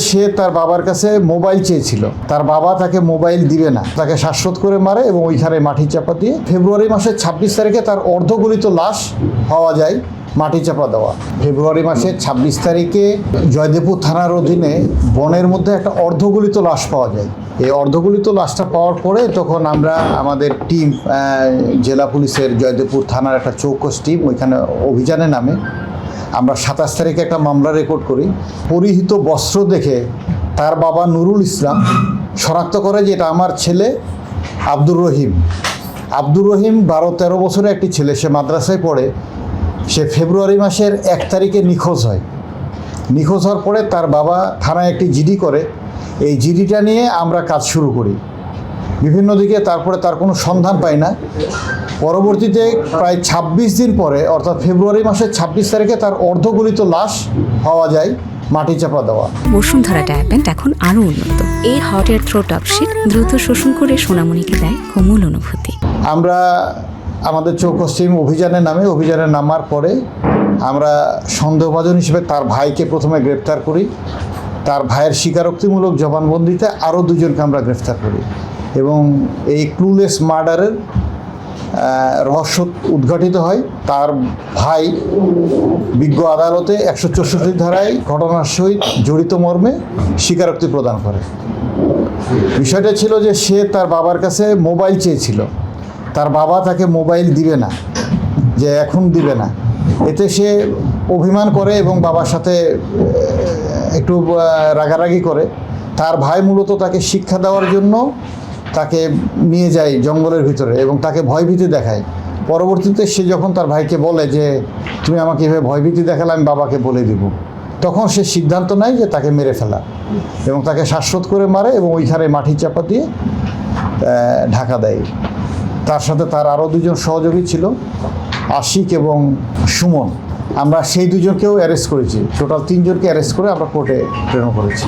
সে তার বাবার কাছে মোবাইল চেয়েছিল, তার বাবা তাকে মোবাইল দিবে না, তাকে শ্বাসরোধ করে মারে এবং ওইখানে মাটি চাপা দিয়ে ফেব্রুয়ারি মাসের ২৬ তারিখে তার অর্ধগলিত লাশ পাওয়া যায় মাটি চাপা দেওয়া। ফেব্রুয়ারি মাসের ২৬ তারিখে জয়দেবপুর থানার অধীনে বনের মধ্যে একটা অর্ধগলিত লাশ পাওয়া যায়। এই অর্ধগলিত লাশটা পাওয়ার পরে তখন আমরা আমাদের টিম, জেলা পুলিশের জয়দেবপুর থানার একটা চৌকস টিম ওইখানে অভিযানে নামে। আমরা ২৭ তারিখে একটা মামলা রেকর্ড করি। পরিহিত বস্ত্র দেখে তার বাবা নুরুল ইসলাম শনাক্ত করে যে এটা আমার ছেলে আব্দুর রহিম। আব্দুর রহিম ১২-১৩ বছরের একটি ছেলে, সে মাদ্রাসায় পড়ে। সে ফেব্রুয়ারি মাসের ১ তারিখে নিখোঁজ হয়। নিখোঁজ হওয়ার পরে তার বাবা থানায় একটি জিডি করে। এই জিডিটা নিয়ে আমরা কাজ শুরু করি বিভিন্ন দিকে, তারপরে তার কোনো সন্ধান পাই না। পরবর্তীতে প্রায় ২৬ দিন পরে অর্থাৎ ফেব্রুয়ারি মাসের ২৬ তারিখে তার অর্ধগলিত লাশ পাওয়া যায় মাটি চাপা দেওয়া। বসুন্ধরা ডায়াপেন্ট এখন আরও উন্নত। এই হট এয়ার থ্রো টপশিট দ্রুত শোষণ করে সোনামণিকে দেয় কোমল অনুভূতি। আমরা আমাদের চৌকস টিম অভিযানে নামার পরে আমরা সন্দেহভাজন হিসেবে তার ভাইকে প্রথমে গ্রেপ্তার করি। তার ভাইয়ের স্বীকারোক্তিমূলক জবানবন্দিতে আরও দুজনকে আমরা গ্রেফতার করি এবং এই ক্লুলেস মার্ডারের রহস্য উদ্ঘাটিত হয়। তার ভাই বিজ্ঞ আদালতে ১৬৪ ধারায় ঘটনার সহিত জড়িত মর্মে স্বীকারোক্তি প্রদান করে। বিষয়টা ছিল যে সে তার বাবার কাছে মোবাইল চেয়েছিল, তার বাবা তাকে মোবাইল দিবে না, যে এখন দিবে না। এতে সে অভিমান করে এবং বাবার সাথে একটু রাগারাগি করে। তার ভাই মূলত তাকে শিক্ষা দেওয়ার জন্য তাকে নিয়ে যায় জঙ্গলের ভিতরে এবং তাকে ভয়ভীতি দেখায়। পরবর্তীতে সে যখন তার ভাইকে বলে যে তুমি আমাকে এভাবে ভয়ভীতি দেখালে আমি বাবাকে বলে দিব, তখন সে সিদ্ধান্ত নেয় যে তাকে মেরে ফেলা এবং তাকে শ্বাসরোধ করে মারে এবং ওইখানে মাটি চাপা দিয়ে ঢাকা দেয়। তার সাথে তার আরও দুজন সহযোগী ছিল, আশিক এবং সুমন। আমরা সেই দুজনকেও অ্যারেস্ট করেছি। টোটাল ৩ জনকে অ্যারেস্ট করে আমরা কোর্টে প্রেরণ করেছি।